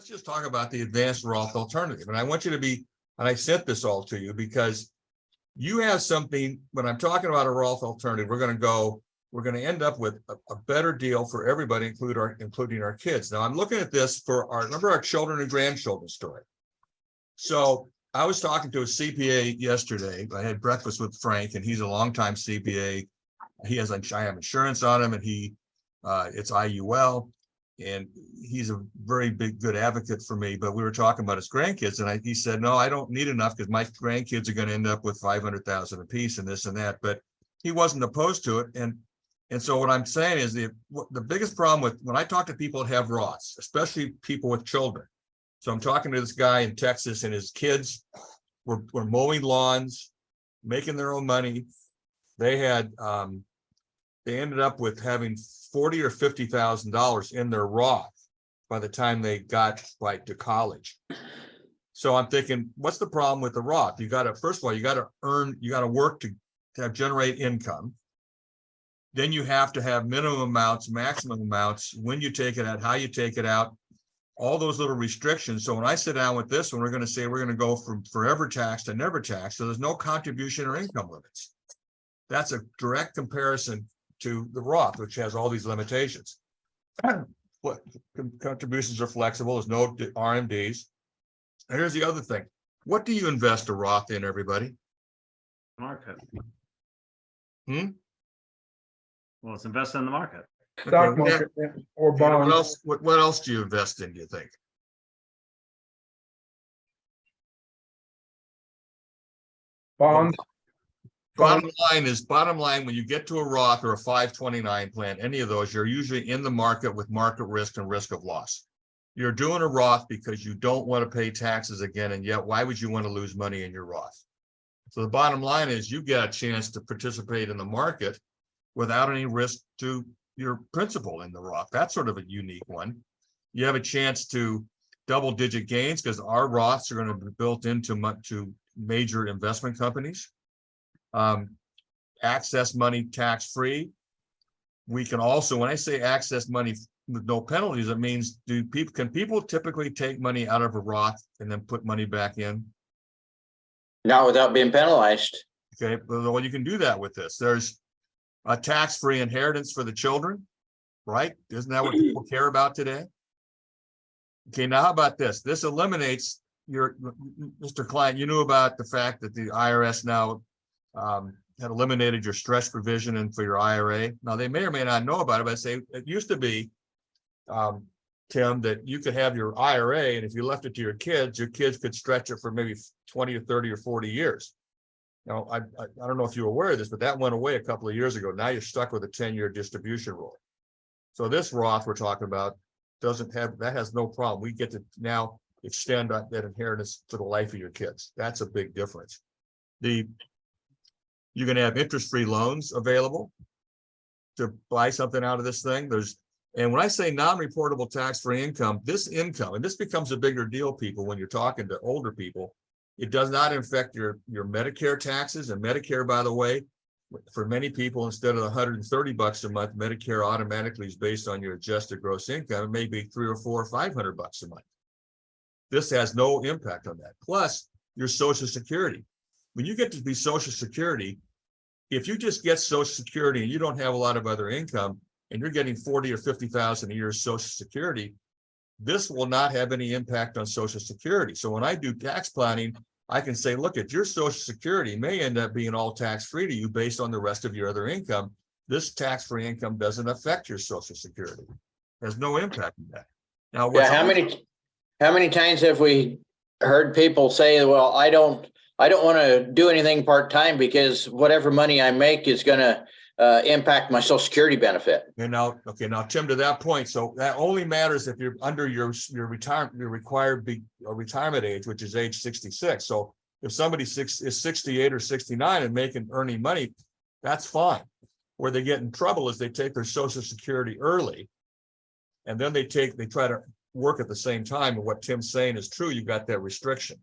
let's just talk about the advanced Roth alternative. And I want you to be, and I sent this all to you because you have something, when I'm talking about a Roth alternative, we're going to end up with a better deal for everybody, including our kids. Now I'm looking at this for remember our children and grandchildren story. So I was talking to a CPA yesterday. I had breakfast with Frank, and he's a longtime CPA. I have insurance on him, and it's IUL. And he's a very good advocate for me, but we were talking about his grandkids, and he said, no, I don't need enough because my grandkids are going to end up with 500,000 a piece and this and that, but he wasn't opposed to it. And so what I'm saying is the biggest problem with when I talk to people that have Roths, especially people with children. So I'm talking to this guy in Texas, and his kids were mowing lawns, making their own money. They ended up with having $40,000 or $50,000 in their Roth by the time they got to college. So I'm thinking, what's the problem with the Roth? First of all, you got to work to generate income. Then you have to have minimum amounts, maximum amounts, when you take it out, how you take it out, all those little restrictions. So when I sit down with this one, we're going to say we're going to go from forever tax to never tax. So there's no contribution or income limits. That's a direct comparison to the Roth, which has all these limitations. Contributions are flexible. There's no RMDs. And here's the other thing. What do you invest a Roth in, everybody? Market. Well, it's invested in the market. Stock market or bonds. What else do you invest in, do you think? Bonds. Bottom line, when you get to a Roth or a 529 plan, any of those, you're usually in the market with market risk and risk of loss. You're doing a Roth because you don't want to pay taxes again, and yet why would you want to lose money in your Roth? So the bottom line is you get a chance to participate in the market without any risk to your principal in the Roth. That's sort of a unique one. You have a chance to double-digit gains because our Roths are going to be built into major investment companies. Access money tax-free. We can also, when I say access money with no penalties, it means can people typically take money out of a Roth and then put money back in? Not without being penalized. Okay, well, you can do that with this. There's a tax-free inheritance for the children, right? Isn't that what people care about today? Okay, now how about this? This eliminates Mr. Klein, you knew about the fact that the IRS now had eliminated your stretch provision and for your IRA. Now they may or may not know about it, but I say it used to be, Tim, that you could have your IRA, and if you left it to your kids could stretch it for maybe 20 or 30 or 40 years. Now, I don't know if you're aware of this, but that went away a couple of years ago. Now you're stuck with a 10-year distribution rule. So this Roth we're talking about has no problem. We get to now extend that inheritance to the life of your kids. That's a big difference. You're going to have interest-free loans available to buy something out of this thing. And when I say non-reportable tax-free income, and this becomes a bigger deal, people, when you're talking to older people, it does not affect your Medicare taxes. And Medicare, by the way, for many people, instead of $130 a month, Medicare automatically is based on your adjusted gross income. It may be $300 or $400 or $500 a month. This has no impact on that. Plus, your Social Security. When you get to be Social Security, if you just get Social Security and you don't have a lot of other income, and you're getting $40,000 or $50,000 a year Social Security, this will not have any impact on Social Security. So when I do tax planning, I can say, look, at your Social Security may end up being all tax-free to you based on the rest of your other income. This tax-free income doesn't affect your Social Security. There's no impact on that. Now, how many times have we heard people say, well, I don't want to do anything part-time because whatever money I make is going to impact my Social Security benefit. And now, Tim, to that point, so that only matters if you're under your required retirement age, which is age 66. So if somebody is 68 or 69 and earning money, that's fine. Where they get in trouble is they take their Social Security early, and then they try to work at the same time. And what Tim's saying is true. You've got that restriction.